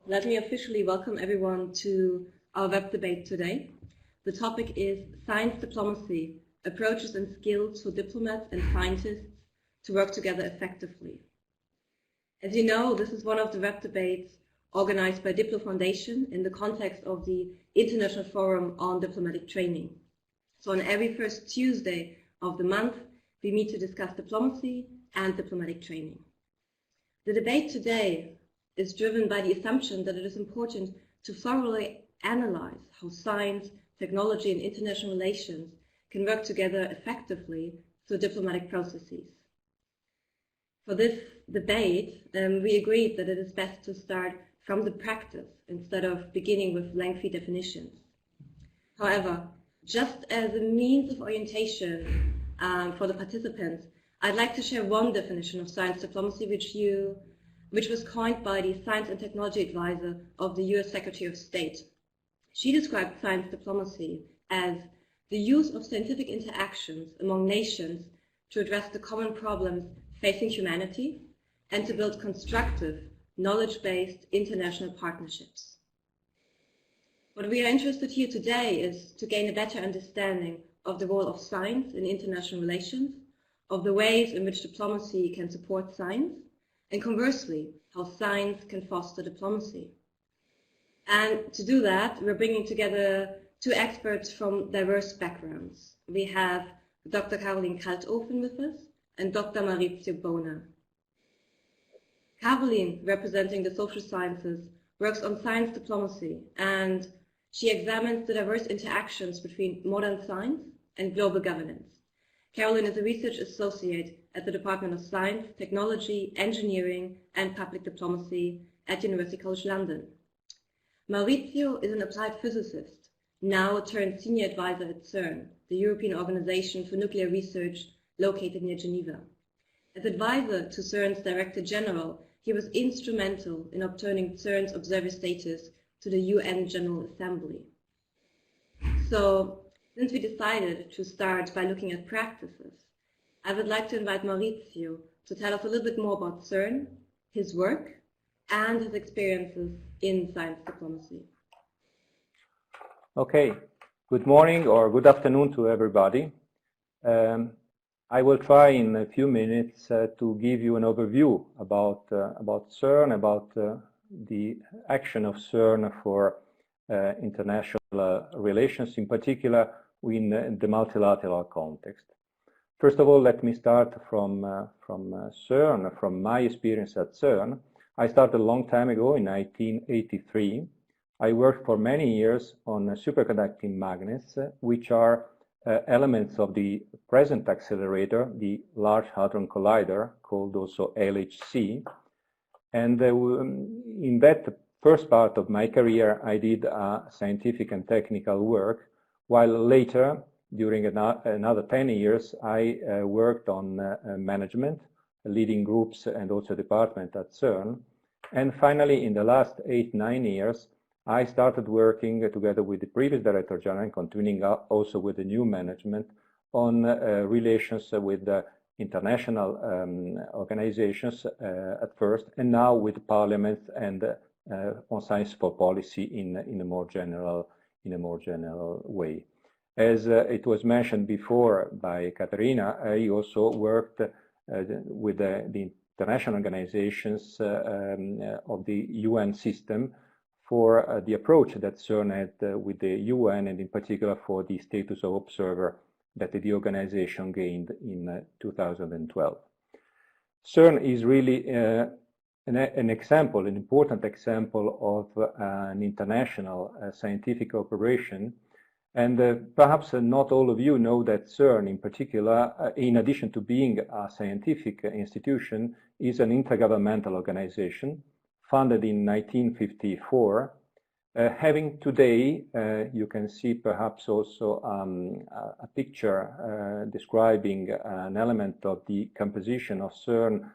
Let me officially welcome everyone to our web debate today. The topic is Science Diplomacy, Approaches and Skills for Diplomats and Scientists to Work Together Effectively. As you know, this is one of the web debates organized by DiploFoundation in the context of the International Forum on Diplomatic Training. So on every first Tuesday of the month, we meet to discuss diplomacy and diplomatic training. The debate today is driven by the assumption that it is important to thoroughly analyze how science, technology, and international relations can work together effectively through diplomatic processes. For this debate, we agreed that it is best to start from the practice instead of beginning with lengthy definitions. However, just as a means of orientation for the participants, I'd like to share one definition of science diplomacy which was coined by the Science and Technology Advisor of the US Secretary of State. She described science diplomacy as the use of scientific interactions among nations to address the common problems facing humanity and to build constructive, knowledge-based international partnerships. What we are interested here today is to gain a better understanding of the role of science in international relations, of the ways in which diplomacy can support science, and conversely, how science can foster diplomacy. And to do that, we're bringing together two experts from diverse backgrounds. We have Dr. Caroline Kaltofen with us and Dr. Maurizio Bona. Caroline, representing the social sciences, works on science diplomacy, and she examines the diverse interactions between modern science and global governance. Caroline is a research associate at the Department of Science, Technology, Engineering, and Public Diplomacy at University College London. Maurizio is an applied physicist, now turned senior advisor at Cern, the European Organization for Nuclear Research located near Geneva. As advisor to Cern's Director General, he was instrumental in obtaining Cern's observer status to the UN General Assembly. So, since we decided to start by looking at practices, I would like to invite Maurizio to tell us a little bit more about Cern, his work, and his experiences in science diplomacy. Okay, good morning or good afternoon to everybody. I will try in a few minutes to give you an overview about Cern, about the action of Cern for international relations, in particular in the multilateral context. First of all, let me start from Cern, from my experience at Cern. I started a long time ago in 1983. I worked for many years on superconducting magnets, which are elements of the present accelerator, the Large Hadron Collider, called also LHC. And in that first part of my career, I did scientific and technical work, while later, during another 10 years, I worked on management, leading groups and also department at Cern. And finally, in the last 8-9 years, I started working together with the previous Director General, continuing also with the new management, on relations with international organizations at first, and now with parliaments and on science for policy in a more general way. As it was mentioned before by Katerina, I also worked with the international organizations of the UN system for the approach that Cern had with the UN, and in particular for the status of observer that the organization gained in 2012. Cern is really an example, an important example of an international scientific operation. And perhaps not all of you know that Cern, in particular, in addition to being a scientific institution, is an intergovernmental organization founded in 1954, having today, you can see perhaps also a picture describing an element of the composition of Cern,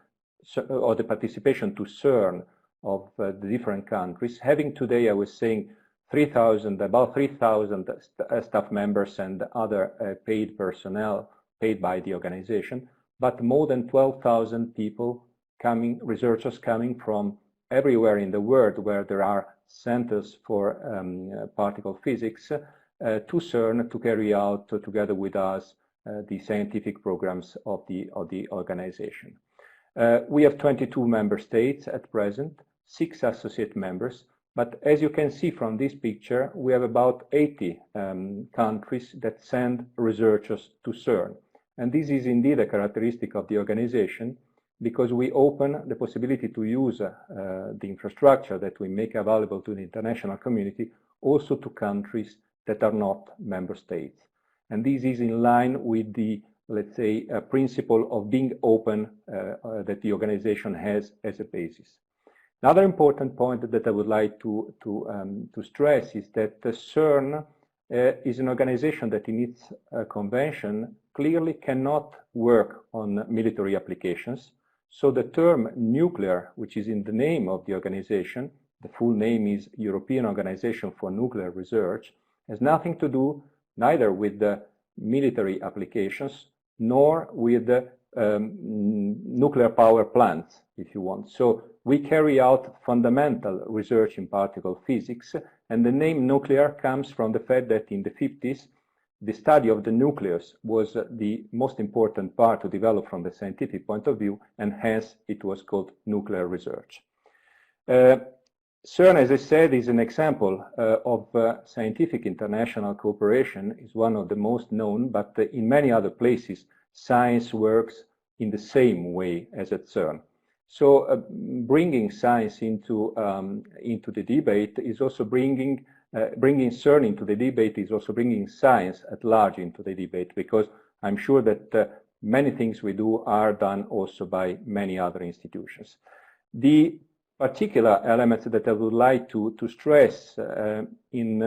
or the participation to Cern of the different countries, having today, I was saying, about 3,000 staff members and other paid personnel paid by the organization, but more than 12,000 people researchers coming from everywhere in the world where there are centers for particle physics to CERN to carry out together with us the scientific programs of the organization. We have 22 member states at present, 6 associate members, but as you can see from this picture, we have about 80 countries that send researchers to CERN. And this is indeed a characteristic of the organization, because we open the possibility to use the infrastructure that we make available to the international community also to countries that are not member states. And this is in line with the, let's say, principle of being open that the organization has as a basis. Another important point that I would like to stress is that the CERN is an organization that in its convention clearly cannot work on military applications. So the term nuclear, which is in the name of the organization, the full name is European Organization for Nuclear Research, has nothing to do neither with the military applications nor with the nuclear power plants, if you want. So we carry out fundamental research in particle physics, and the name nuclear comes from the fact that in the 50s, the study of the nucleus was the most important part to develop from the scientific point of view, and hence it was called nuclear research. CERN, as I said, is an example of scientific international cooperation. It's one of the most known, but in many other places, science works in the same way as at CERN. So bringing science into the debate is also bringing CERN into the debate is also bringing science at large into the debate, because I'm sure that many things we do are done also by many other institutions. The particular elements that I would like to stress in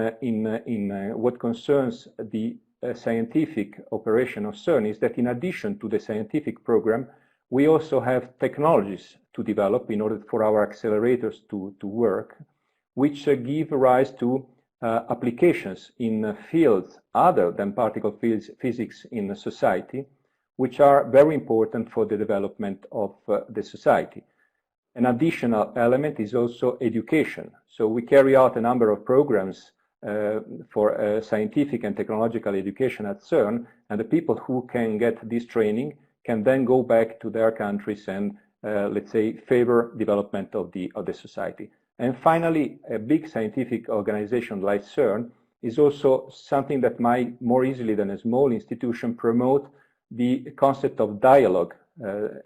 what concerns the scientific operation of CERN is that in addition to the scientific program, we also have technologies to develop in order for our accelerators to work, which give rise to applications in fields other than particle physics in society, which are very important for the development of the society. An additional element is also education. So we carry out a number of programs for scientific and technological education at CERN, and the people who can get this training can then go back to their countries and, let's say, favor development of the society. And finally, a big scientific organization like CERN is also something that might more easily than a small institution promote the concept of dialogue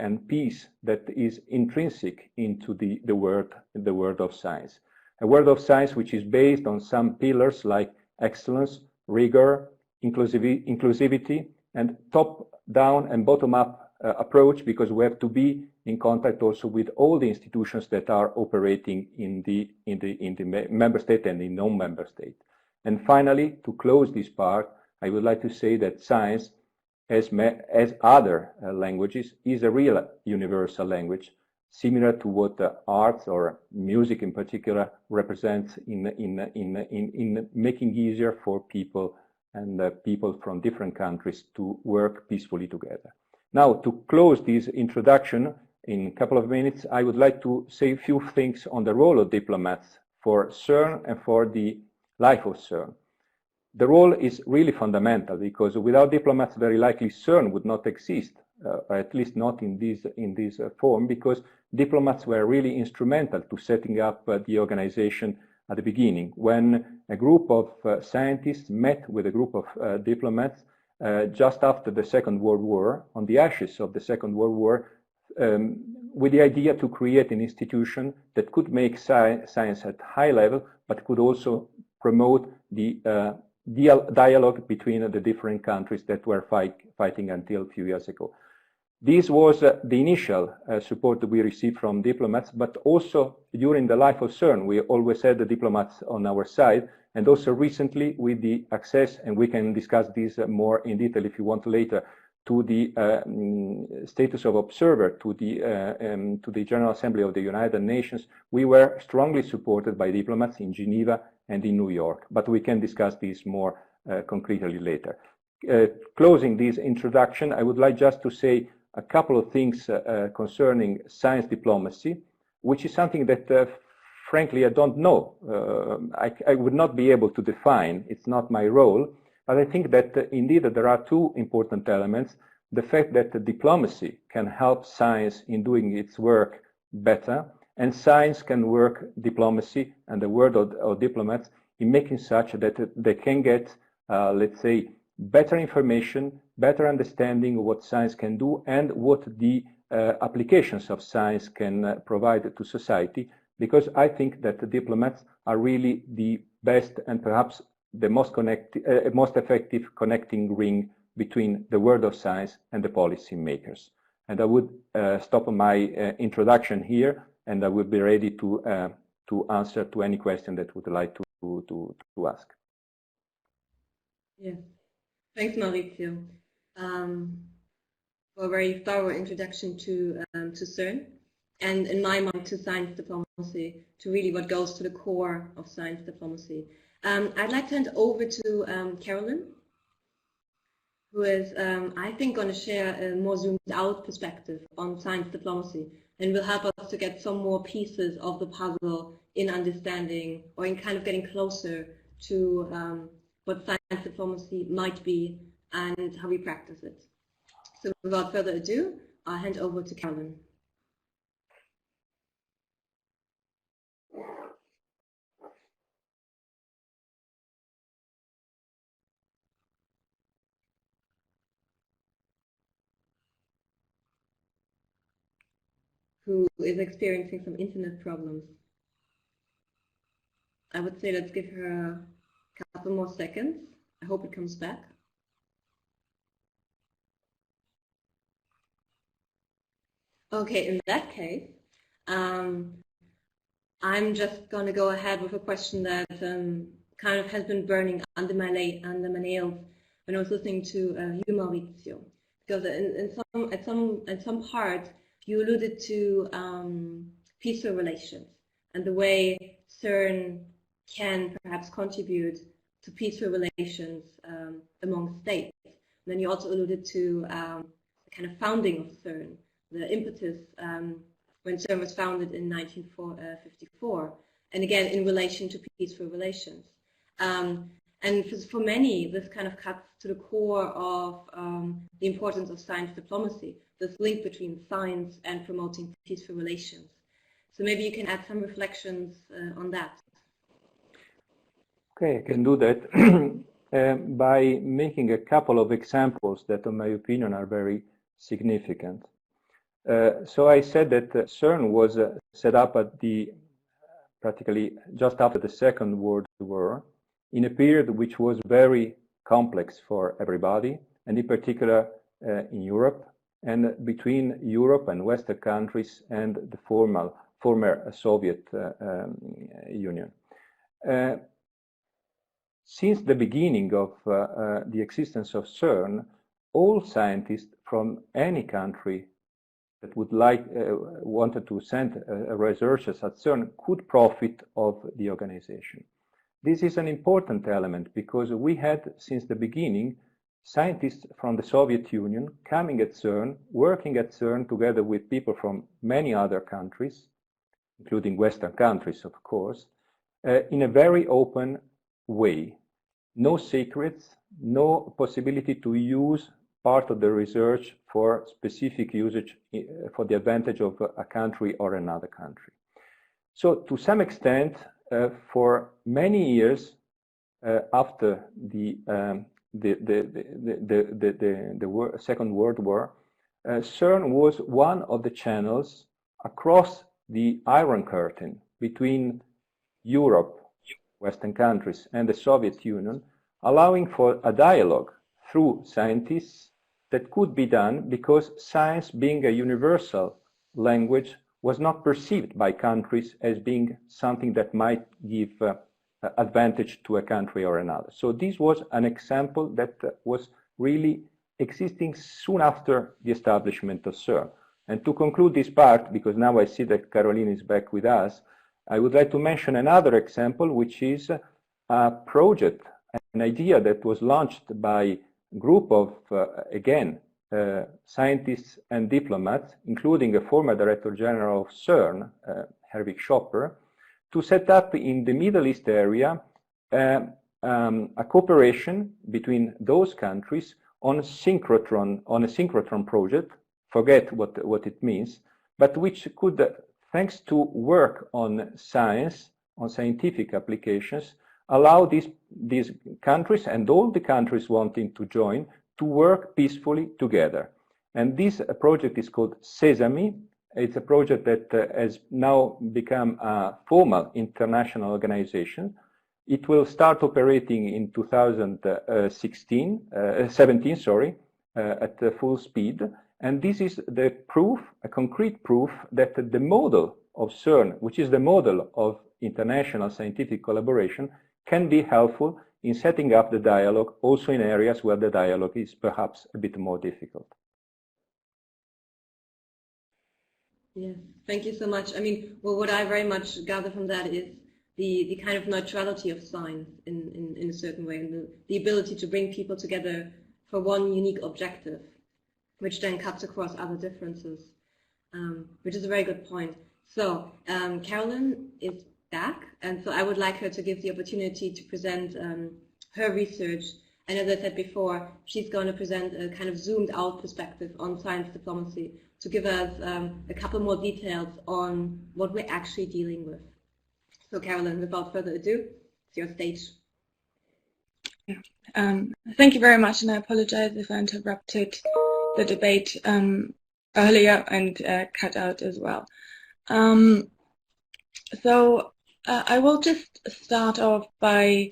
and peace that is intrinsic into the world of science. A world of science which is based on some pillars like excellence, rigor, inclusivity, and top-down and bottom-up approach, because we have to be in contact also with all the institutions that are operating in the member state and in non-member state. And finally, to close this part, I would like to say that science, as other languages, is a real universal language, similar to what arts or music in particular represents in making easier for people and people from different countries to work peacefully together. Now, to close this introduction in a couple of minutes, I would like to say a few things on the role of diplomats for CERN and for the life of CERN. The role is really fundamental, because without diplomats, very likely CERN would not exist, or at least not in this form, because diplomats were really instrumental to setting up the organization at the beginning. When a group of scientists met with a group of diplomats just after the Second World War, on the ashes of the Second World War, with the idea to create an institution that could make science at high level, but could also promote the dialogue between the different countries that were fighting until a few years ago. This was the initial support that we received from diplomats, but also during the life of CERN, we always had the diplomats on our side, and also recently with the access, and we can discuss this more in detail if you want later, to the status of observer to the General Assembly of the United Nations, we were strongly supported by diplomats in Geneva and in New York, but we can discuss this more concretely later. Closing this introduction, I would like just to say a couple of things concerning science diplomacy. which is something that frankly I don't know. I would not be able to define. It's not my role. But I think that indeed there are two important elements. The fact that diplomacy can help science in doing its work better, and science can work diplomacy and the world of diplomats in making such that they can get, let's say, better information, better understanding of what science can do and what the applications of science can provide to society, because I think that the diplomats are really the best and perhaps the most effective connecting ring between the world of science and the policy makers. And I would stop my introduction here, and I will be ready to answer to any question that would like to ask. Yes, thanks, Maurizio, for a very thorough introduction to Cern, and in my mind to science diplomacy, to really what goes to the core of science diplomacy. I'd like to hand over to Carolyn, who is, I think, going to share a more zoomed out perspective on science diplomacy, and will help us to get some more pieces of the puzzle in understanding, or in kind of getting closer to what science diplomacy might be and how we practice it. So without further ado, I'll hand over to Carolyn. Who is experiencing some internet problems. I would say let's give her a couple more seconds. I hope it comes back. Okay, in that case, I'm just going to go ahead with a question that kind of has been burning under my nails when I was listening to you, Maurizio, because at some part you alluded to peaceful relations and the way Cern can perhaps contribute to peaceful relations among states. And then you also alluded to the kind of founding of Cern, the impetus when Cern was founded in 1954, and again in relation to peaceful relations. And for many, this kind of cuts to the core of the importance of science diplomacy, this link between science and promoting peaceful relations. So maybe you can add some reflections on that. Okay, I can do that by making a couple of examples that, in my opinion, are very significant. So I said that Cern was set up at practically just after the Second World War, in a period which was very complex for everybody, and in particular in Europe, and between Europe and Western countries and the former Soviet Union. Since the beginning of the existence of Cern, all scientists from any country that would wanted to send researchers at Cern could profit of the organization. This is an important element because we had, since the beginning, scientists from the Soviet Union coming at Cern, working at Cern together with people from many other countries, including Western countries, of course, in a very open way. No secrets, no possibility to use part of the research for specific usage for the advantage of a country or another country. So to some extent, for many years after the Second World War, Cern was one of the channels across the Iron Curtain between Europe, Western countries, and the Soviet Union, allowing for a dialogue through scientists that could be done because science, being a universal language, was not perceived by countries as being something that might give advantage to a country or another. So this was an example that was really existing soon after the establishment of Cern. And to conclude this part, because now I see that Caroline is back with us, I would like to mention another example, which is a project, an idea that was launched by a group of, again, scientists and diplomats, including a former Director General of Cern, Herwig Schopper, to set up in the Middle East area a cooperation between those countries on a synchrotron project. Forget what it means, but which could, thanks to work on science, on scientific applications, allow these countries and all the countries wanting to join to work peacefully together. And this project is called Sesame. It's a project that has now become a formal international organization. It will start operating in 2017, at full speed. And this is the proof, a concrete proof, that the model of Cern, which is the model of international scientific collaboration, can be helpful in setting up the dialogue also in areas where the dialogue is perhaps a bit more difficult. Yes, thank you so much. I mean, well, what I very much gather from that is the kind of neutrality of science in a certain way, and the ability to bring people together for one unique objective, which then cuts across other differences, which is a very good point. So Carolyn is back, and so I would like her to give the opportunity to present her research. And as I said before, she's going to present a kind of zoomed out perspective on science diplomacy to give us a couple more details on what we're actually dealing with. So Carolyn, without further ado, it's your stage. Thank you very much, and I apologize if I interrupted the debate earlier and cut out as well. So I will just start off by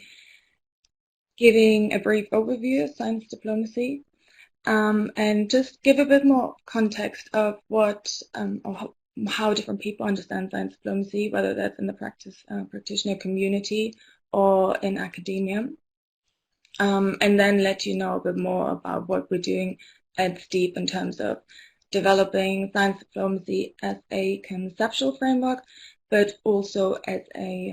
giving a brief overview of science diplomacy and just give a bit more context of what or how different people understand science diplomacy, whether that's in the practitioner community or in academia. And then let you know a bit more about what we're doing at STEEP in terms of developing science diplomacy as a conceptual framework, but also as a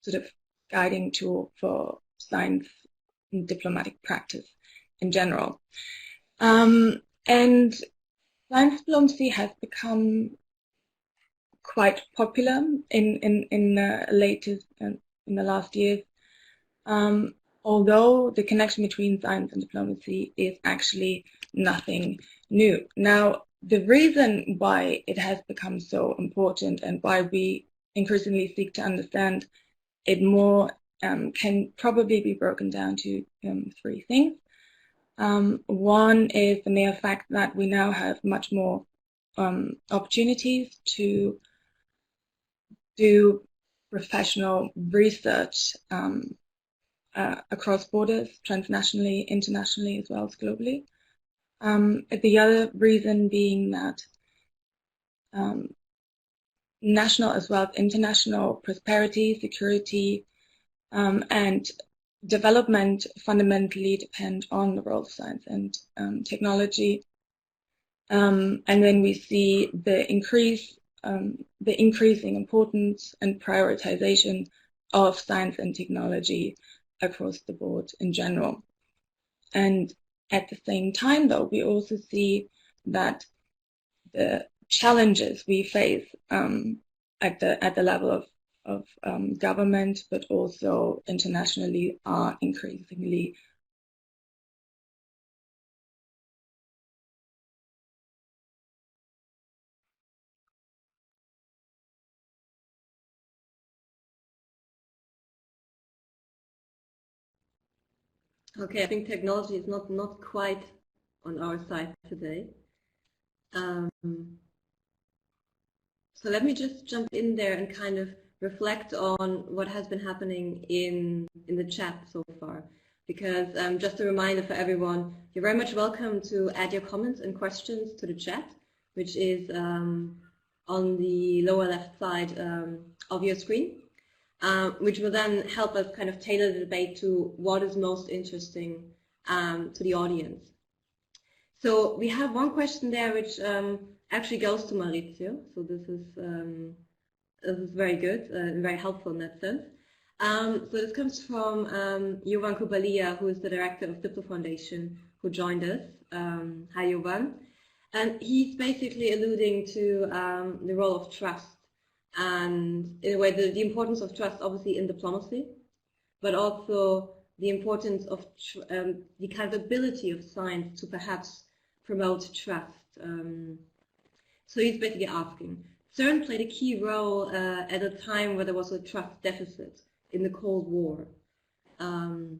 sort of guiding tool for science and diplomatic practice in general. And science diplomacy has become quite popular in the last years. Although the connection between science and diplomacy is actually nothing new. Now, the reason why it has become so important and why we increasingly seek to understand it more can probably be broken down to three things. One is the mere fact that we now have much more opportunities to do professional research across borders, transnationally, internationally, as well as globally. The other reason being that national as well as international prosperity, security, and development fundamentally depend on the role of science and technology. And then we see the increasing importance and prioritization of science and technology across the board in general. And at the same time, though, we also see that the challenges we face at the level of government, but also internationally, are increasingly Okay, I think technology is not quite on our side today. So let me just jump in there and kind of reflect on what has been happening in the chat so far. Because just a reminder for everyone, you're very much welcome to add your comments and questions to the chat, which is on the lower left side of your screen. Which will then help us kind of tailor the debate to what is most interesting to the audience. So we have one question there which actually goes to Maurizio, so this is very good and very helpful in that sense. So this comes from Jovan Kubalia, who is the director of DiploFoundation, who joined us Hi, Jovan. And he's basically alluding to the role of trust and, in a way, the importance of trust, obviously, in diplomacy, but also the importance of the capability of science to perhaps promote trust. So he's basically asking, Cern played a key role at a time where there was a trust deficit in the Cold War. And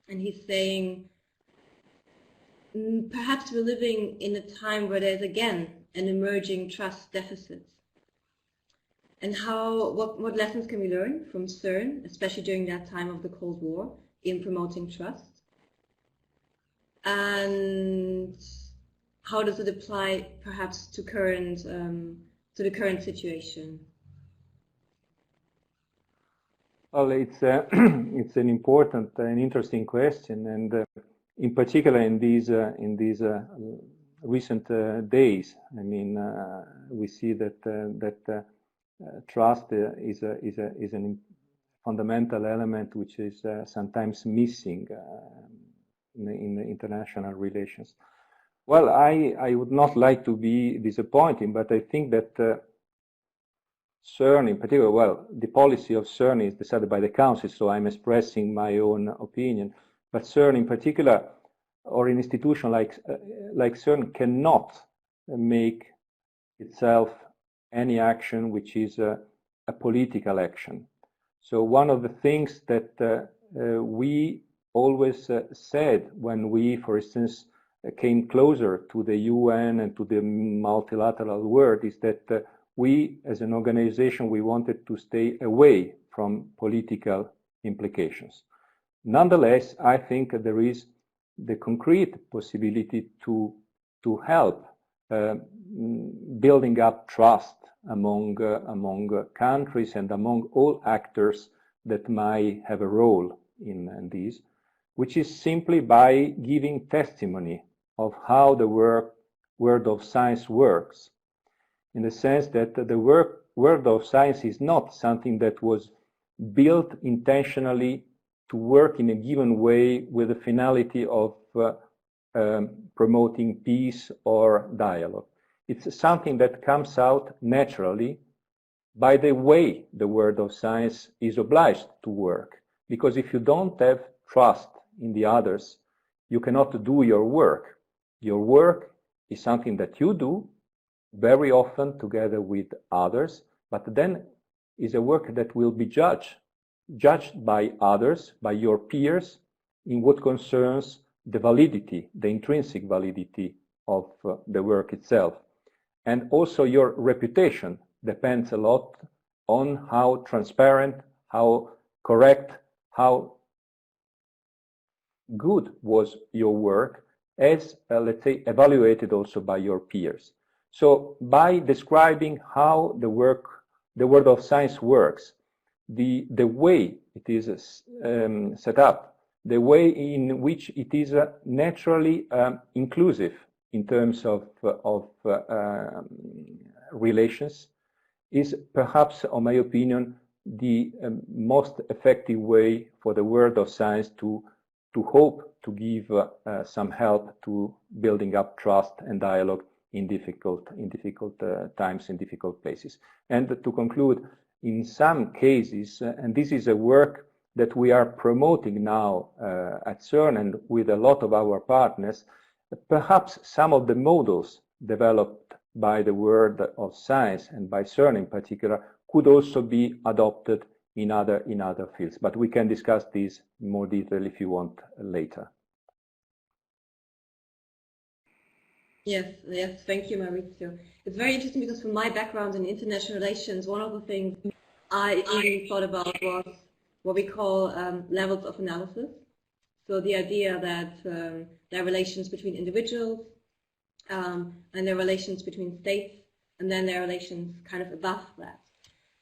he's saying, perhaps we're living in a time where there's again an emerging trust deficit. And what lessons can we learn from Cern, especially during that time of the Cold War, in promoting trust? And how does it apply perhaps to the current situation? Well, it's an important and interesting question, and in particular in these recent days. I mean, we see that trust is a fundamental element which is sometimes missing in the international relations. Well, I would not like to be disappointing, but I think that Cern in particular, well, the policy of Cern is decided by the Council, so I'm expressing my own opinion. But Cern in particular, or an institution like Cern, cannot make itself any action which is a political action. So one of the things that we always said when we, for instance, came closer to the UN and to the multilateral world is that we, as an organization, we wanted to stay away from political implications. Nonetheless, I think there is the concrete possibility to help building up trust among countries and among all actors that might have a role in these, which is simply by giving testimony of how the world of science works, in the sense that the world of science is not something that was built intentionally to work in a given way with the finality of promoting peace or dialogue. It's something that comes out naturally by the way the world of science is obliged to work. Because if you don't have trust in the others, you cannot do your work. Your work is something that you do very often together with others, but then is a work that will be judged by others, by your peers, in what concerns the validity, the intrinsic validity of the work itself. And also your reputation depends a lot on how transparent, how correct, how good was your work as, let's say, evaluated also by your peers. So by describing how the world of science works, the way it is set up, the way in which it is naturally inclusive in terms of relations, is perhaps, in my opinion, the most effective way for the world of science to hope to give some help to building up trust and dialogue in difficult times, in difficult places. And to conclude, in some cases, and this is a work that we are promoting now at Cern and with a lot of our partners, perhaps some of the models developed by the world of science and by Cern in particular could also be adopted in other fields. But we can discuss this in more detail if you want later. Yes, thank you, Maurizio. It's very interesting because from my background in international relations, one of the things I even thought about was what we call levels of analysis. So the idea that there are relations between individuals, and there are relations between states, and then there are relations kind of above that.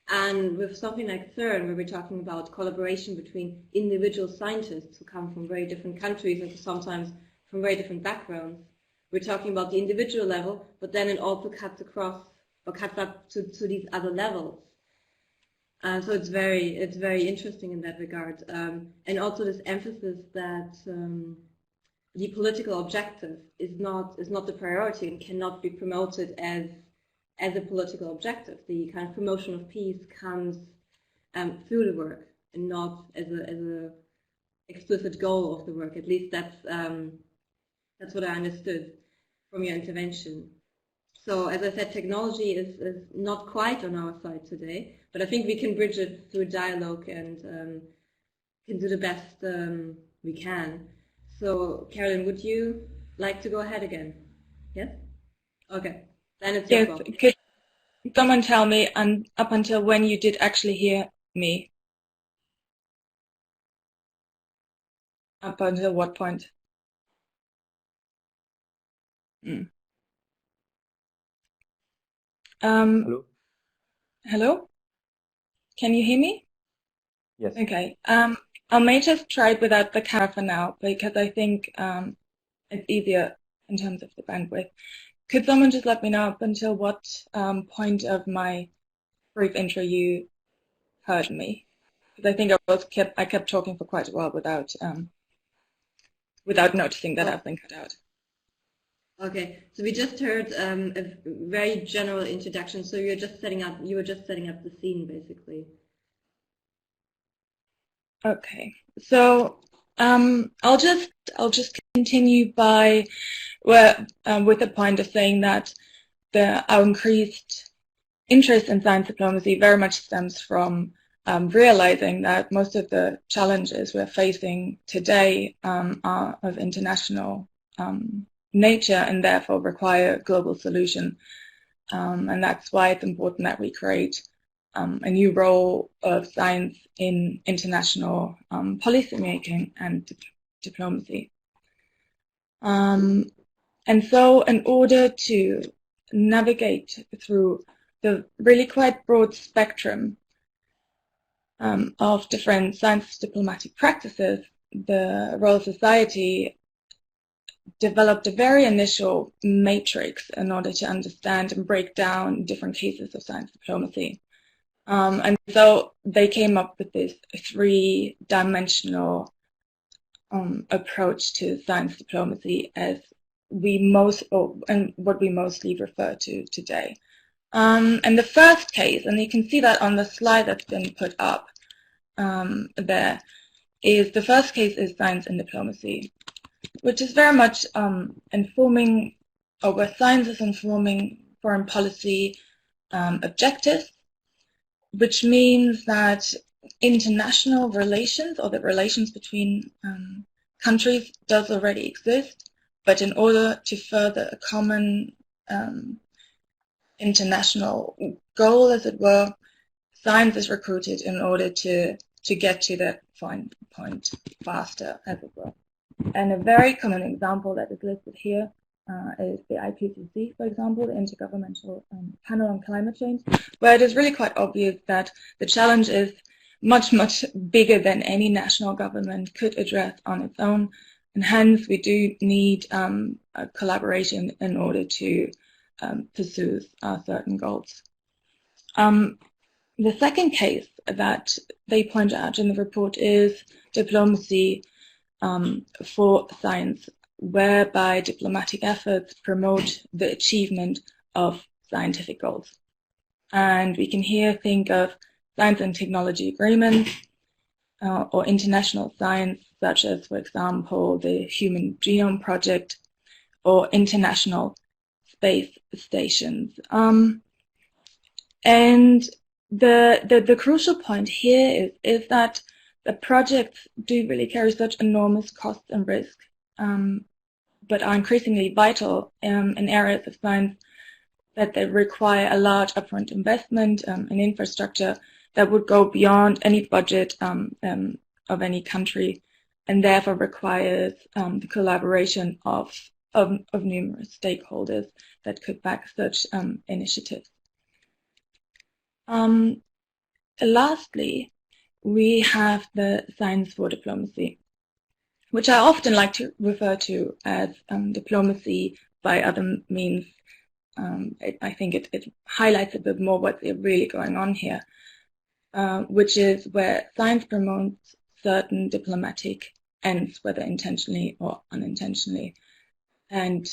And with something like Cern, where we're talking about collaboration between individual scientists who come from very different countries and sometimes from very different backgrounds, we're talking about the individual level, but then it also cuts across or cuts up to these other levels. So it's very interesting in that regard, and also this emphasis that the political objective is not the priority and cannot be promoted as a political objective. The kind of promotion of peace comes through the work and not as a explicit goal of the work. At least that's what I understood from your intervention. So as I said, technology is not quite on our side today, but I think we can bridge it through dialogue and can do the best we can. So Carolyn, would you like to go ahead again? Yes? Okay, then it's your fault. Could someone tell me up until when you did actually hear me? Up until what point? Hello? Hello? Can you hear me? Yes. Okay. I may just try it without the camera for now because I think it's easier in terms of the bandwidth. Could someone just let me know up until what point of my brief intro you heard me? Because I think I kept talking for quite a while without noticing that I've been cut out. Okay, so we just heard a very general introduction. So you were just setting up the scene, basically. Okay, so I'll just continue by with the point of saying that our increased interest in science diplomacy very much stems from realizing that most of the challenges we're facing today are of international nature and therefore require a global solution. And that's why it's important that we create a new role of science in international policymaking and diplomacy. And so in order to navigate through the really quite broad spectrum of different science diplomatic practices, the Royal Society developed a very initial matrix in order to understand and break down different cases of science diplomacy. And so they came up with this three-dimensional approach to science diplomacy as what we mostly refer to today. And the first case, and you can see that on the slide that's been put up there, is the first case is science and diplomacy, which is very much informing, or where science is informing foreign policy objectives, which means that international relations, or the relations between countries, does already exist, but in order to further a common international goal, as it were, science is recruited in order to get to that point faster, as it were. And a very common example that is listed here is the IPCC, for example, the Intergovernmental Panel on Climate Change, where it is really quite obvious that the challenge is much, much bigger than any national government could address on its own, and hence we do need a collaboration in order to pursue certain goals. The second case that they point out in the report is diplomacy for science, whereby diplomatic efforts promote the achievement of scientific goals. And we can here think of science and technology agreements or international science, such as, for example, the Human Genome Project or international space stations. And the crucial point here is that the projects do really carry such enormous costs and risk, but are increasingly vital in areas of science that they require a large upfront investment in infrastructure that would go beyond any budget of any country, and therefore requires the collaboration of numerous stakeholders that could back such initiatives. Lastly, we have the science for diplomacy, which I often like to refer to as diplomacy by other means. I think it highlights a bit more what's really going on here, which is where science promotes certain diplomatic ends, whether intentionally or unintentionally. And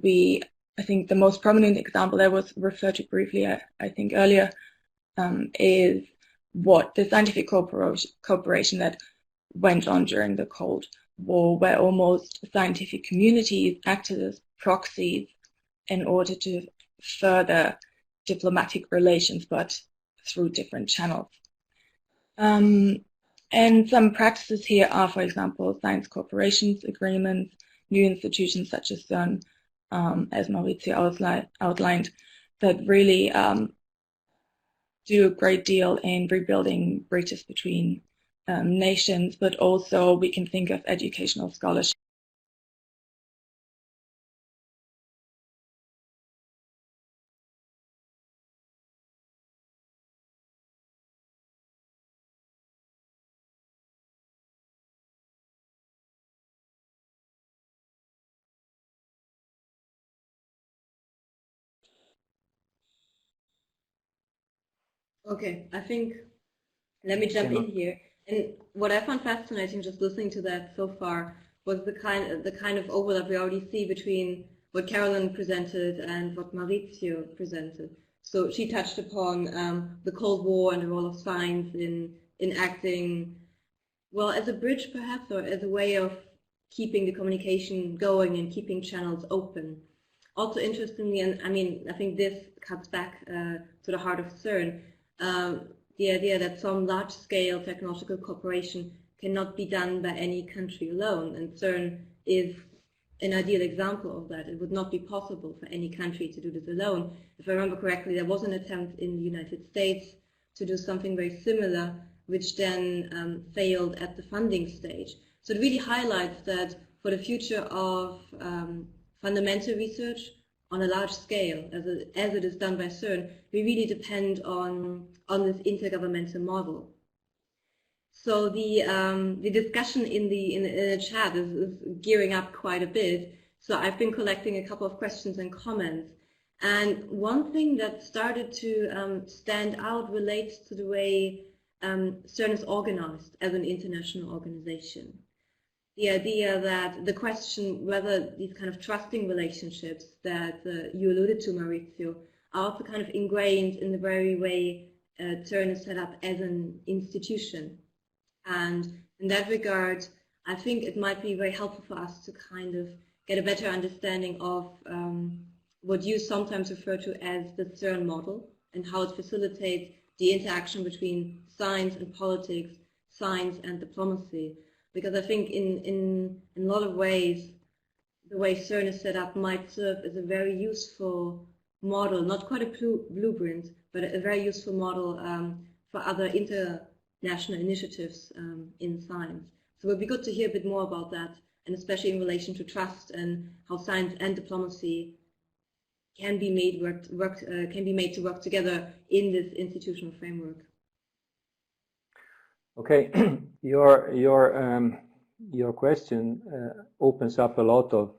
I think the most prominent example that was referred to briefly, I think earlier, is what the scientific cooperation that went on during the Cold War, where almost scientific communities acted as proxies in order to further diplomatic relations, but through different channels. And some practices here are, for example, science corporations agreements, new institutions such as Cern, as Maurizio outlined, that really do a great deal in rebuilding bridges between nations, but also we can think of educational scholarship. Okay, I think, let me jump in here. And what I found fascinating just listening to that so far was the kind of overlap we already see between what Carolyn presented and what Maurizio presented. So she touched upon the Cold War and the role of science in acting, well, as a bridge perhaps, or as a way of keeping the communication going and keeping channels open. Also interestingly, and I mean, I think this cuts back to the heart of Cern, the idea that some large-scale technological cooperation cannot be done by any country alone, and Cern is an ideal example of that. It would not be possible for any country to do this alone. If I remember correctly, there was an attempt in the United States to do something very similar, which then failed at the funding stage. So it really highlights that for the future of fundamental research on a large scale, as it is done by Cern, we really depend on this intergovernmental model. So the discussion in the chat is gearing up quite a bit. So I've been collecting a couple of questions and comments. And one thing that started to stand out relates to the way Cern is organized as an international organization. The idea that the question whether these kind of trusting relationships that you alluded to, Maurizio, are also kind of ingrained in the very way Cern is set up as an institution. And in that regard, I think it might be very helpful for us to kind of get a better understanding of what you sometimes refer to as the Cern model and how it facilitates the interaction between science and politics, science and diplomacy. Because I think in a lot of ways, the way Cern is set up might serve as a very useful model, not quite a blueprint, but a very useful model for other international initiatives in science. So it would be good to hear a bit more about that, and especially in relation to trust and how science and diplomacy can be made to work together in this institutional framework. Okay, your question opens up a lot of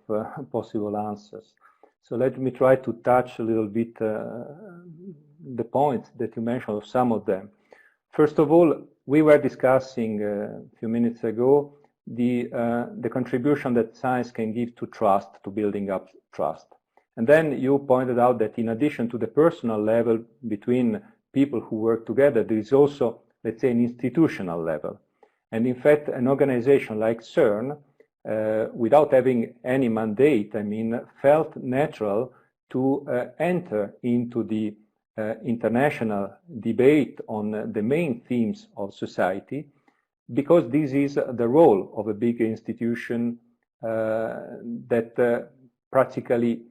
possible answers. So let me try to touch a little bit the points that you mentioned, of some of them. First of all, we were discussing a few minutes ago the contribution that science can give to trust, to building up trust. And then you pointed out that in addition to the personal level between people who work together, there is also, let's say, an institutional level. And in fact, an organization like Cern, without having any mandate, I mean, felt natural to enter into the international debate on the main themes of society, because this is the role of a big institution that practically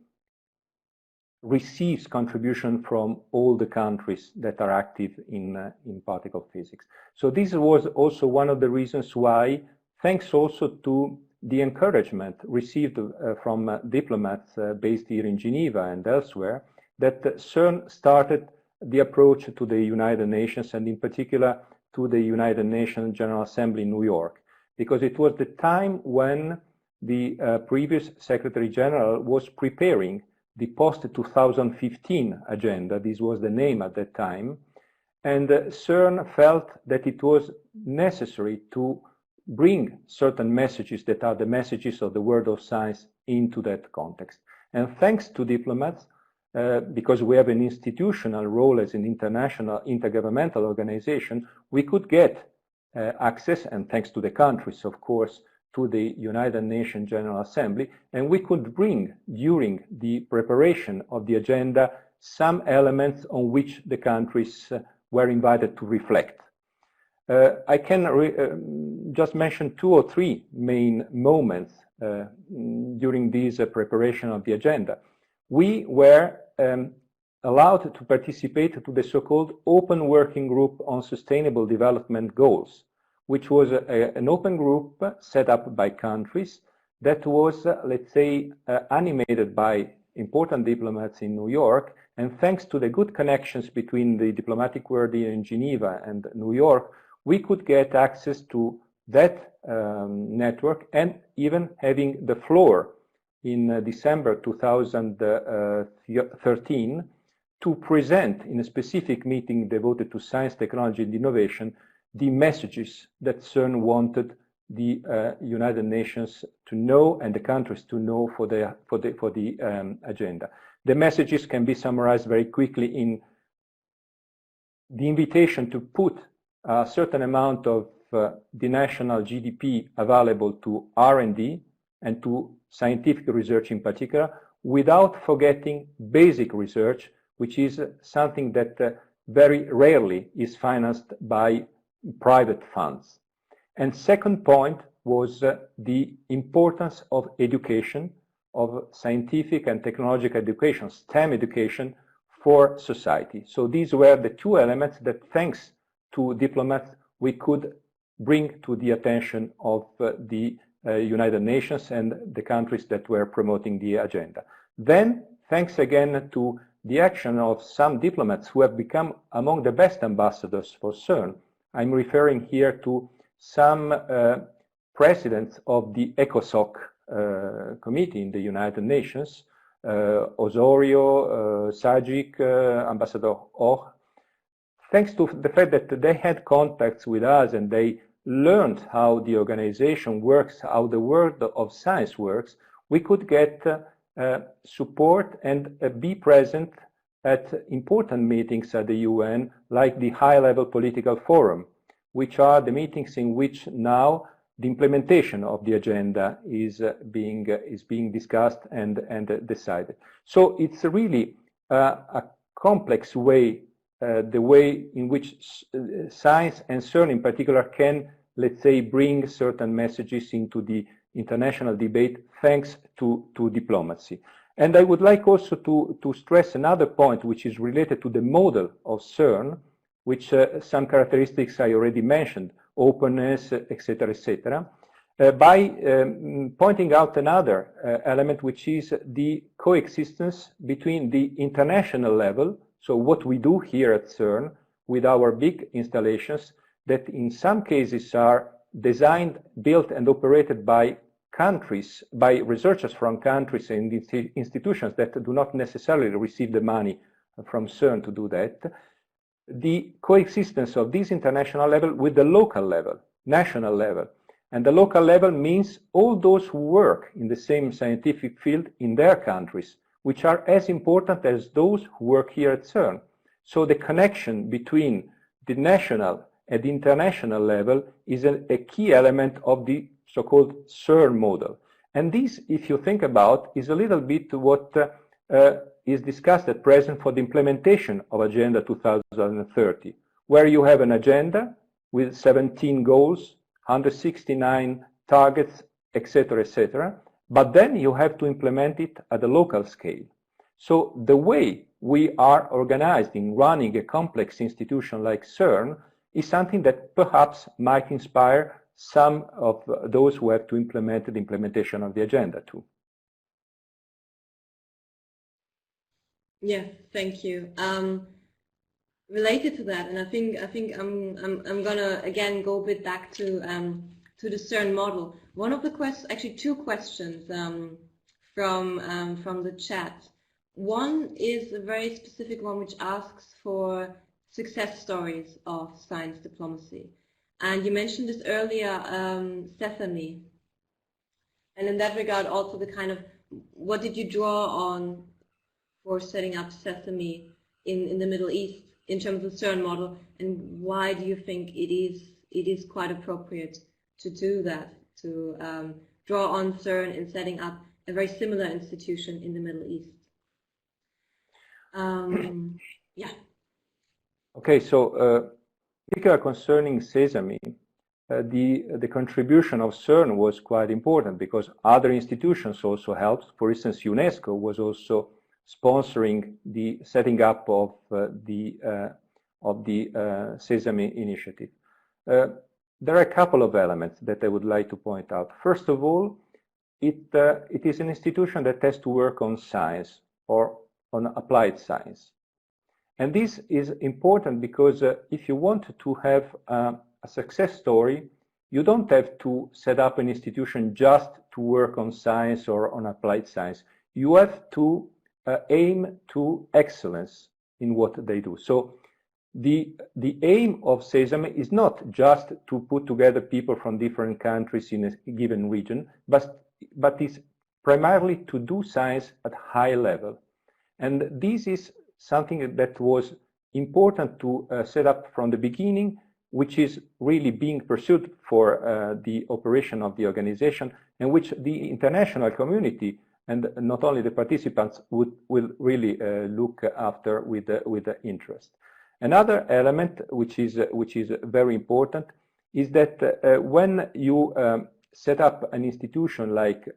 receives contribution from all the countries that are active in particle physics. So this was also one of the reasons why, thanks also to the encouragement received from diplomats based here in Geneva and elsewhere, that Cern started the approach to the United Nations, and in particular to the United Nations General Assembly in New York, because it was the time when the previous Secretary General was preparing the post-2015 agenda. This was the name at that time. And Cern felt that it was necessary to bring certain messages that are the messages of the world of science into that context. And thanks to diplomats, because we have an institutional role as an international intergovernmental organization, we could get access, and thanks to the countries, of course, to the United Nations General Assembly, and we could bring, during the preparation of the agenda, some elements on which the countries were invited to reflect. I can just mention 2 or 3 main moments during this preparation of the agenda. We were allowed to participate to the so-called Open Working Group on Sustainable Development Goals, which was an open group set up by countries that was, let's say, animated by important diplomats in New York, and thanks to the good connections between the diplomatic world in Geneva and New York, we could get access to that network, and even having the floor in December 2013 to present in a specific meeting devoted to science, technology, and innovation the messages that Cern wanted the United Nations to know and the countries to know for the agenda. The messages can be summarized very quickly in the invitation to put a certain amount of the national GDP available to R&D and to scientific research in particular, without forgetting basic research, which is something that very rarely is financed by private funds. And second point was the importance of education, of scientific and technological education, STEM education for society. So these were the 2 elements that, thanks to diplomats, we could bring to the attention of the United Nations and the countries that were promoting the agenda. Then, thanks again to the action of some diplomats who have become among the best ambassadors for Cern, I'm referring here to some presidents of the ECOSOC committee in the United Nations, Osorio, Sajic, Ambassador Or. Thanks to the fact that they had contacts with us and they learned how the organization works, how the world of science works, we could get support and be present at important meetings at the UN, like the High-Level Political Forum, which are the meetings in which now the implementation of the agenda is being discussed and decided. So it's really a complex way, the way in which science and Cern in particular can, let's say, bring certain messages into the international debate thanks to diplomacy. And I would like also to stress another point which is related to the model of Cern, which some characteristics I already mentioned, openness, etc., etc., by pointing out another element, which is the coexistence between the international level, so what we do here at Cern with our big installations that in some cases are designed, built, and operated by countries, by researchers from countries and institutions that do not necessarily receive the money from Cern to do that, the coexistence of this international level with the local level, national level. And the local level means all those who work in the same scientific field in their countries, which are as important as those who work here at Cern. So the connection between the national and the international level is a key element of the so-called Cern model. And this, if you think about, is a little bit what is discussed at present for the implementation of Agenda 2030, where you have an agenda with 17 goals, 169 targets, etc., etc., but then you have to implement it at a local scale. So the way we are organized in running a complex institution like Cern is something that perhaps might inspire some of those who have to implement the implementation of the agenda too. Yes, thank you. Related to that, and I think I'm gonna again go a bit back to the Cern model. One of the questions, actually 2 questions from the chat. One is a very specific one which asks for success stories of science diplomacy. And you mentioned this earlier, Sesame. And in that regard, also the kind of, what did you draw on for setting up Sesame in the Middle East in terms of Cern model, and why do you think it is quite appropriate to do that, to draw on Cern in setting up a very similar institution in the Middle East? Yeah. Okay, so particularly concerning Sesame, the contribution of Cern was quite important because other institutions also helped. For instance, UNESCO was also sponsoring the setting up of the Sesame initiative. There are a couple of elements that I would like to point out. First of all, it is an institution that has to work on science or on applied science. And this is important because if you want to have a success story, you don't have to set up an institution just to work on science or on applied science. You have to aim to excellence in what they do. So the aim of Sesame is not just to put together people from different countries in a given region, but is primarily to do science at high level. And this is something that was important to set up from the beginning, which is really being pursued for the operation of the organization, and which the international community and not only the participants will really look after with interest. Another element which is very important is that when you set up an institution like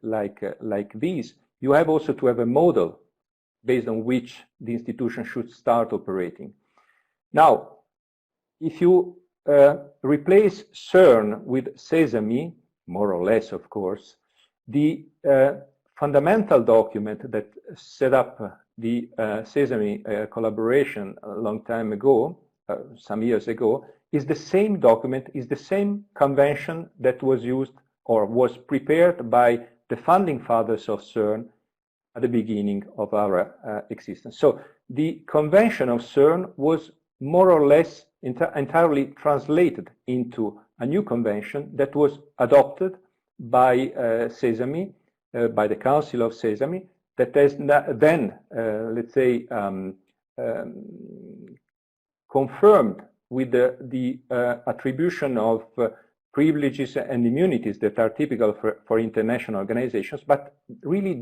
this, you have also to have a model based on which the institution should start operating. Now, if you replace Cern with Sesame, more or less, of course, the fundamental document that set up the Sesame collaboration a long time ago, some years ago, is the same document, is the same convention that was used or was prepared by the founding fathers of Cern at the beginning of our existence. So the convention of Cern was more or less entirely translated into a new convention that was adopted by Sesame, by the Council of Sesame, that has then, let's say, confirmed with the attribution of privileges and immunities that are typical for international organizations, but really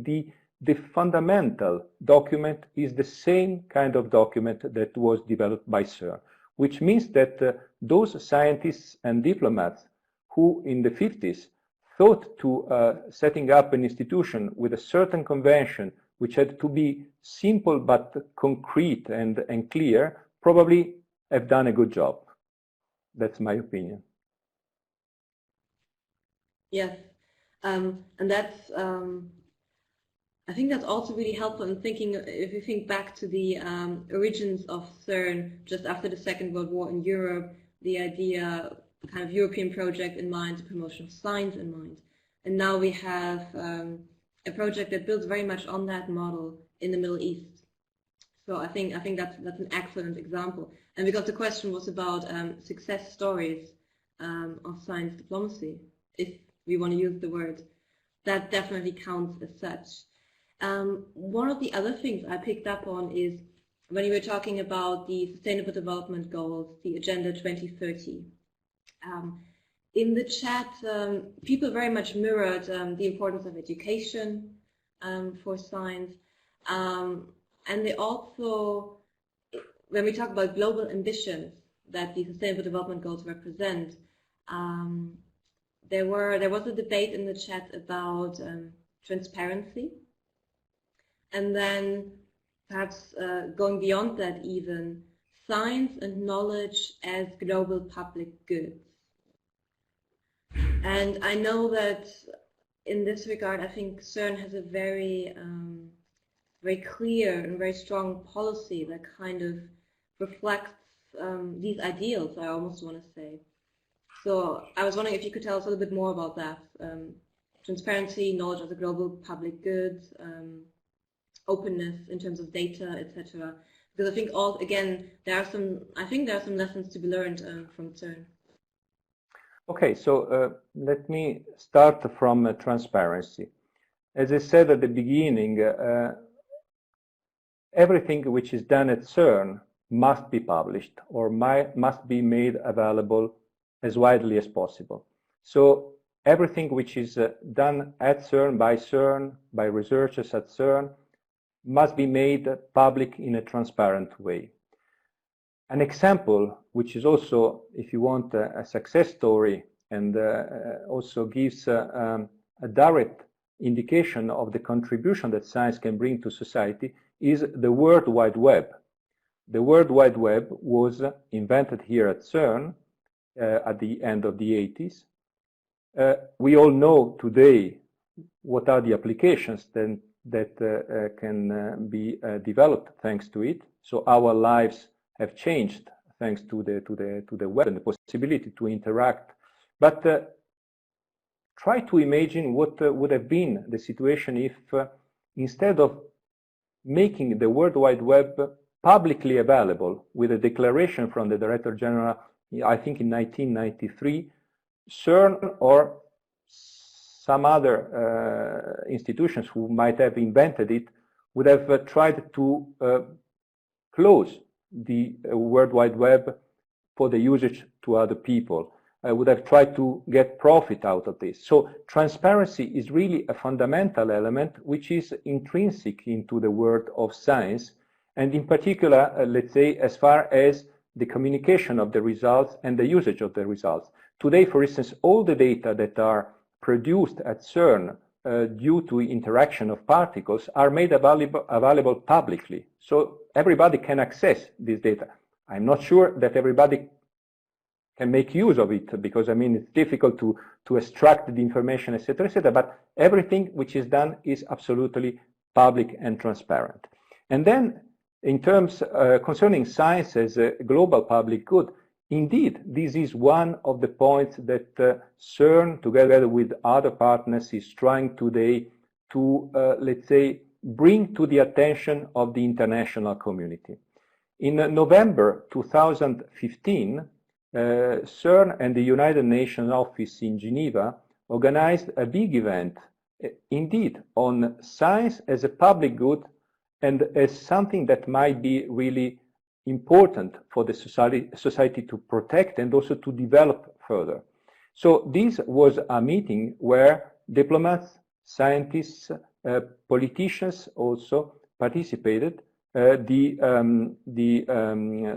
the fundamental document is the same kind of document that was developed by Cern, which means that those scientists and diplomats who in the 50s thought to setting up an institution with a certain convention which had to be simple but concrete and clear, probably have done a good job. That's my opinion. Yes, and that's I think that's also really helpful in thinking, if you think back to the origins of Cern just after the Second World War in Europe, the idea, kind of European project in mind, the promotion of science in mind. And now we have a project that builds very much on that model in the Middle East. So I think that's an excellent example. And because the question was about success stories of science diplomacy, if we want to use the word, that definitely counts as such. One of the other things I picked up on is when you were talking about the Sustainable Development Goals, the Agenda 2030. In the chat, people very much mirrored the importance of education for science. And they also, when we talk about global ambitions that the Sustainable Development Goals represent, there was a debate in the chat about transparency. And then perhaps going beyond that even, science and knowledge as global public goods. And I know that in this regard, I think Cern has a very, very clear and very strong policy that kind of reflects these ideals, I almost want to say. So I was wondering if you could tell us a little bit more about that. Transparency, knowledge of the global public goods, openness in terms of data, etc. Because I think I think there are some lessons to be learned from Cern. Okay, so let me start from transparency. As I said at the beginning, everything which is done at Cern must be published or must be made available as widely as possible. So everything which is done at CERN, by researchers at CERN, must be made public in a transparent way. An example, which is also, if you want, a success story and also gives a direct indication of the contribution that science can bring to society, is the World Wide Web. The World Wide Web was invented here at CERN at the end of the 80s. We all know today what are the applications that can be developed thanks to it. So our lives have changed thanks to the web and the possibility to interact. But try to imagine what would have been the situation if instead of making the World Wide Web publicly available with a declaration from the Director General, I think in 1993, CERN or some other institutions who might have invented it would have tried to close the World Wide Web for the usage to other people. Would have tried to get profit out of this. So transparency is really a fundamental element which is intrinsic into the world of science, and in particular, let's say, as far as the communication of the results and the usage of the results. Today, for instance, all the data that are produced at CERN due to interaction of particles are made available publicly. So everybody can access this data. I'm not sure that everybody can make use of it, because I mean it's difficult to extract the information, etc., but everything which is done is absolutely public and transparent. And then in terms concerning science as a global public good, indeed this is one of the points that CERN together with other partners is trying today to let's say bring to the attention of the international community. In November 2015, CERN and the United Nations office in Geneva organized a big event, indeed, on science as a public good and as something that might be really important for the society to protect and also to develop further. So this was a meeting where diplomats, scientists, politicians also participated. The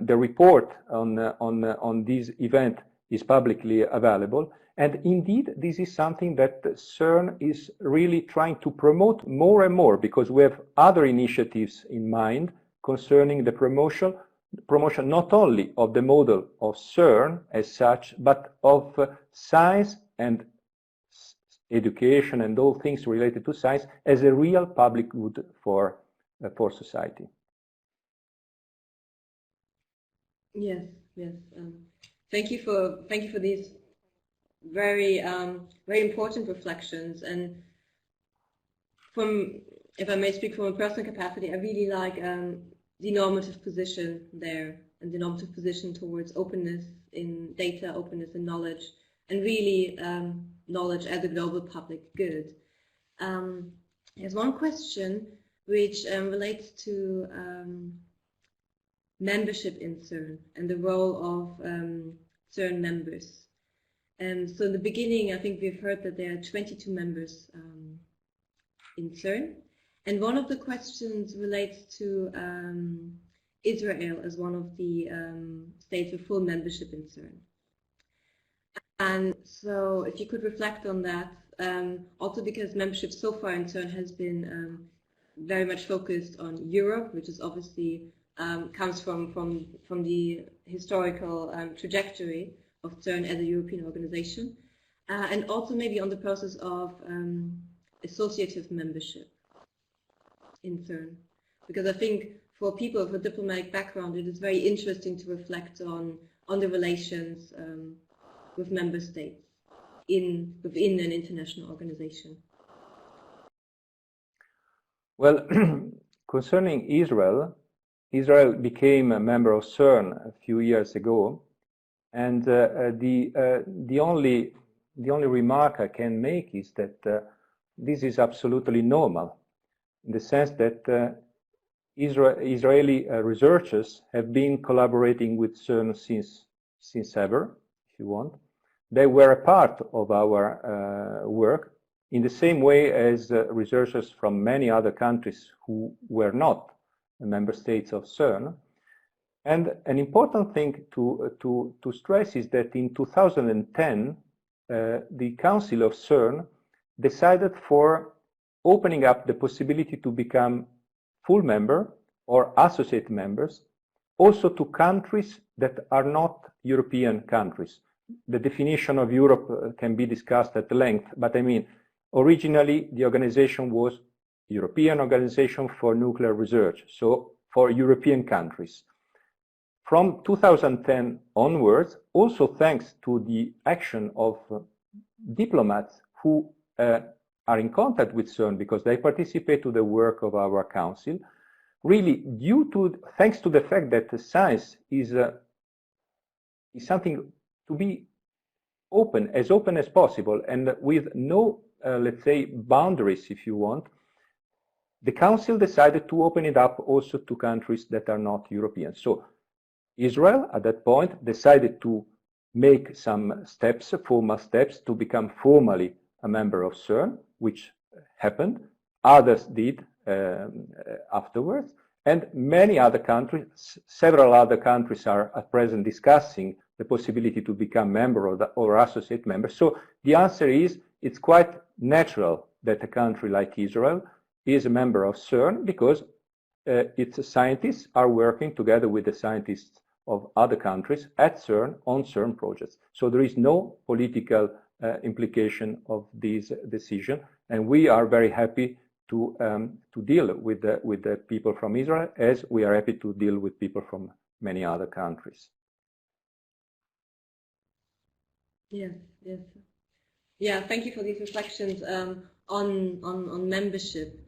report on this event is publicly available, and indeed this is something that CERN is really trying to promote more and more, because we have other initiatives in mind concerning the promotion not only of the model of CERN as such, but of science and education and all things related to science as a real public good for society. Yes, yes. Thank you for these very important reflections. And if I may speak from a personal capacity, I really like the normative position there, and the normative position towards openness in data, openness in knowledge, and really knowledge as a global public good. There's one question which relates to membership in CERN and the role of CERN members. So in the beginning, I think we've heard that there are 22 members in CERN. And one of the questions relates to Israel as one of the states with full membership in CERN. And so if you could reflect on that, also because membership so far in CERN has been very much focused on Europe, which is obviously comes from the historical trajectory of CERN as a European organization, and also maybe on the process of associative membership in CERN, because I think for people with a diplomatic background, it is very interesting to reflect on the relations with member states within an international organization. Well, concerning Israel became a member of CERN a few years ago, And the only remark I can make is that this is absolutely normal, in the sense that Israeli researchers have been collaborating with CERN since ever, if you want. They were a part of our work in the same way as researchers from many other countries who were not member states of CERN. And an important thing to stress is that in 2010, the Council of CERN decided for opening up the possibility to become full member or associate members also to countries that are not European countries. The definition of Europe can be discussed at length, but I mean, originally the organization was European Organization for Nuclear Research, so for European countries. From 2010 onwards, also thanks to the action of diplomats who are in contact with CERN because they participate to the work of our council, really thanks to the fact that science is something to be open as possible and with no, let's say, boundaries, if you want, the council decided to open it up also to countries that are not European. So Israel, at that point, decided to make some steps, formal steps, to become formally a member of CERN, which happened. Others did afterwards. And many other countries, several other countries are at present discussing the possibility to become member or associate member. So the answer is, it's quite natural that a country like Israel is a member of CERN because its scientists are working together with the scientists of other countries at CERN on CERN projects. So there is no political implication of this decision, and we are very happy to deal with the people from Israel, as we are happy to deal with people from many other countries. Yes, yes. Yeah, thank you for these reflections on membership.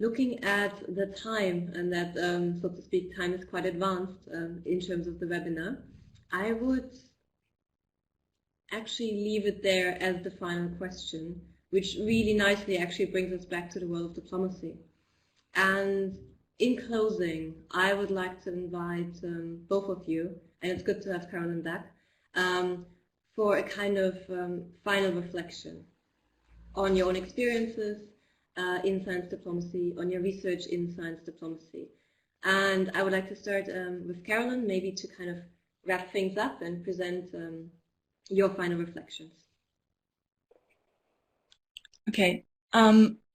Looking at the time, and that, so to speak, time is quite advanced in terms of the webinar, I would actually leave it there as the final question, which really nicely actually brings us back to the world of diplomacy. And in closing, I would like to invite both of you, and it's good to have Carolyn back, for a kind of final reflection on your own experiences in science diplomacy, on your research in science diplomacy. And I would like to start with Carolyn, maybe to kind of wrap things up and present your final reflections. Okay.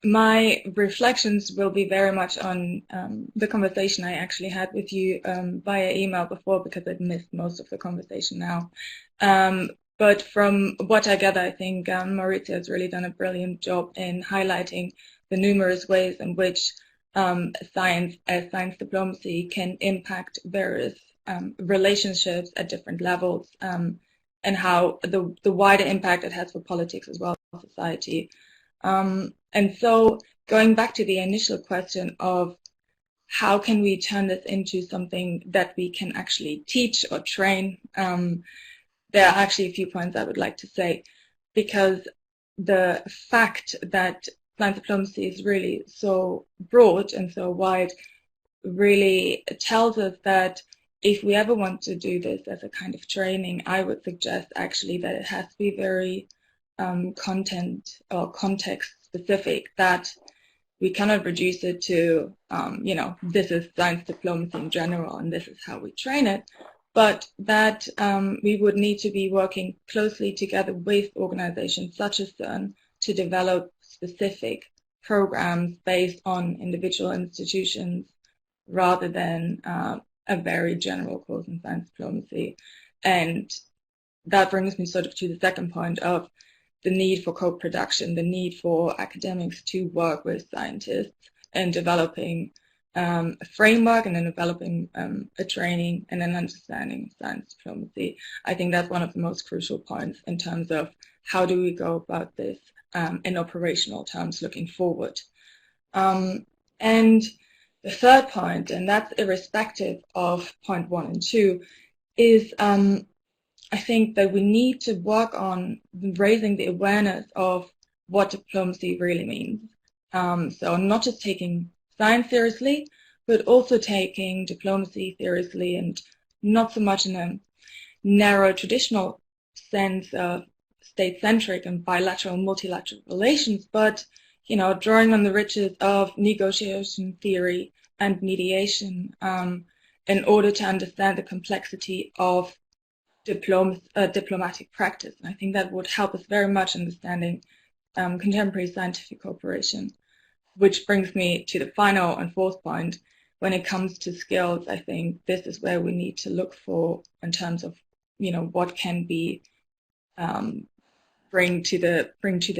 My reflections will be very much on the conversation I actually had with you via email before, because I'd missed most of the conversation now. But from what I gather, I think Maurizio has really done a brilliant job in highlighting the numerous ways in which science diplomacy can impact various relationships at different levels, and how the wider impact it has for politics as well as society. And so going back to the initial question of how can we turn this into something that we can actually teach or train, there are actually a few points I would like to say, because the fact that science diplomacy is really so broad and so wide really tells us that if we ever want to do this as a kind of training, I would suggest actually that it has to be very content or context specific, that we cannot reduce it to, you know, this is science diplomacy in general and this is how we train it, but that we would need to be working closely together with organizations such as Cern to develop specific programs based on individual institutions rather than a very general course in science diplomacy. And that brings me sort of to the second point of the need for co-production, the need for academics to work with scientists and developing a framework and then developing a training and an understanding of science diplomacy. I think that's one of the most crucial points in terms of how do we go about this in operational terms looking forward. And the third point, and that's irrespective of point 1 and 2, is I think that we need to work on raising the awareness of what diplomacy really means. So not just taking science seriously, but also taking diplomacy seriously, and not so much in a narrow traditional sense of state-centric and bilateral and multilateral relations, but drawing on the riches of negotiation theory and mediation in order to understand the complexity of diplomatic practice. And I think that would help us very much understanding contemporary scientific cooperation, which brings me to the final and fourth point. When it comes to skills, I think this is where we need to look for in terms of what can be bring to the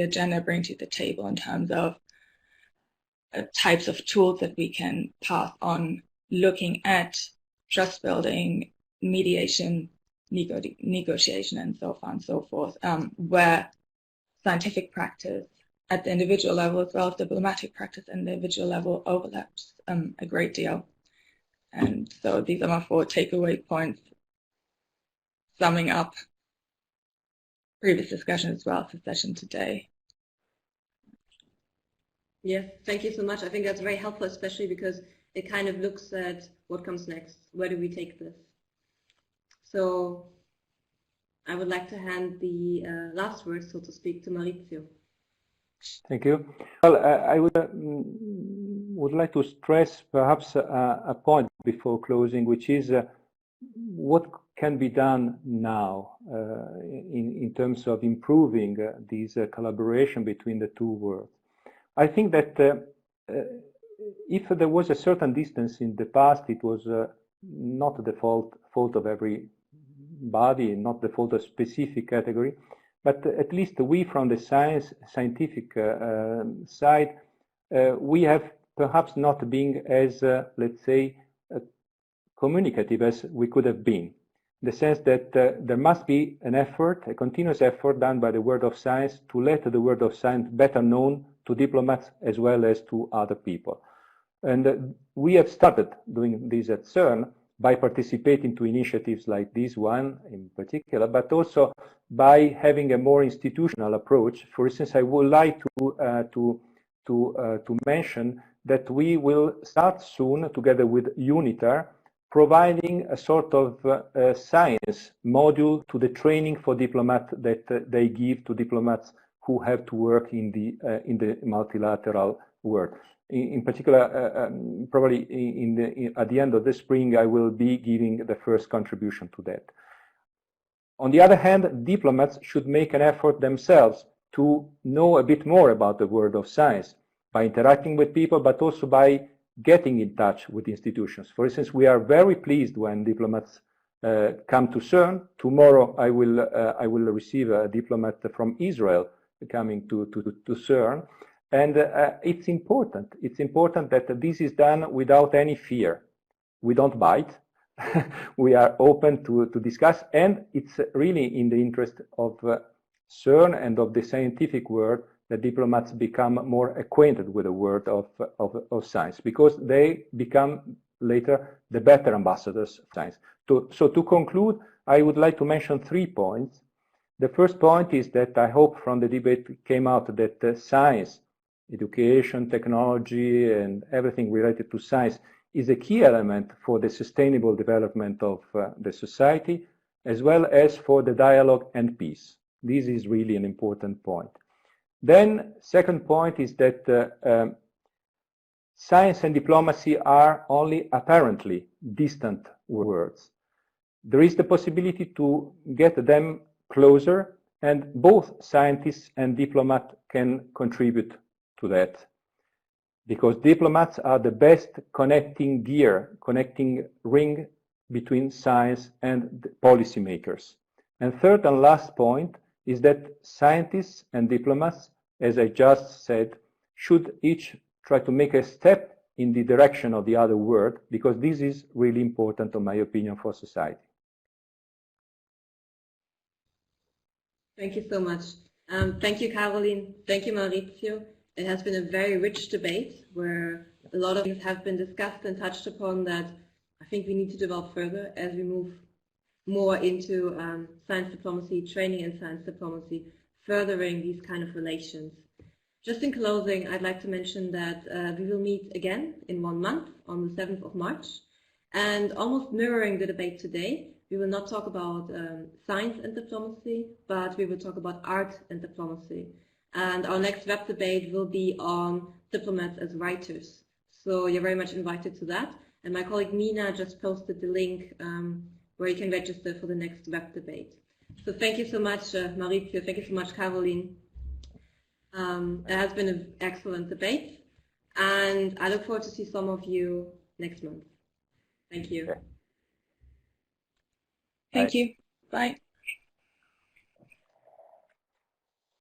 agenda, bring to the table in terms of types of tools that we can pass on, looking at trust building, mediation, negotiation, and so on and so forth, where scientific practice at the individual level as well as diplomatic practice at the individual level overlaps a great deal. And so these are my 4 takeaway points, summing up previous discussion as well as the session today. Yes, thank you so much. I think that's very helpful, especially because it kind of looks at what comes next. Where do we take this? So I would like to hand the last word, so to speak, to Maurizio. Thank you. Well, I would like to stress perhaps a point before closing, which is what can be done now in terms of improving this collaboration between the 2 worlds. I think that if there was a certain distance in the past, it was not the fault of everybody, not the fault of a specific category, but at least we from the scientific side, we have perhaps not been as, let's say, communicative as we could have been. In the sense that there must be an effort, a continuous effort done by the world of science to let the world of science better known to diplomats as well as to other people. And we have started doing this at Cern by participating to initiatives like this one in particular, but also by having a more institutional approach. For instance, I would like to mention that we will start soon, together with UNITAR, providing a sort of science module to the training for diplomats that they give to diplomats who have to work in the multilateral world. In particular, probably at the end of the spring, I will be giving the first contribution to that. On the other hand, diplomats should make an effort themselves to know a bit more about the world of science by interacting with people, but also by getting in touch with institutions. For instance, we are very pleased when diplomats come to Cern. Tomorrow, I will receive a diplomat from Israel coming to Cern. And it's important. It's important that this is done without any fear. We don't bite. We are open to discuss, and it's really in the interest of Cern and of the scientific world that diplomats become more acquainted with the world of science, because they become later the better ambassadors of science. So to conclude, I would like to mention 3 points. The first point is that I hope from the debate came out that science, education, technology, and everything related to science is a key element for the sustainable development of the society, as well as for the dialogue and peace. This is really an important point. Then, second point is that science and diplomacy are only apparently distant words. There is the possibility to get them closer, and both scientists and diplomats can contribute to that, because diplomats are the best connecting gear, connecting ring between science and policymakers. And third and last point is that scientists and diplomats, as I just said, should each try to make a step in the direction of the other world, because this is really important, in my opinion, for society. Thank you so much. Thank you, Caroline. Thank you, Maurizio. It has been a very rich debate where a lot of things have been discussed and touched upon that I think we need to develop further as we move more into science diplomacy, training in science diplomacy, furthering these kind of relations. Just in closing, I'd like to mention that we will meet again in 1 month on the 7th of March. And almost mirroring the debate today, we will not talk about science and diplomacy, but we will talk about art and diplomacy. And our next web debate will be on diplomats as writers. So you're very much invited to that. And my colleague Mina just posted the link where you can register for the next web debate. So thank you so much, Maurizio. Thank you so much, Caroline. It has been an excellent debate. And I look forward to see some of you next month. Thank you. Thank you. Bye.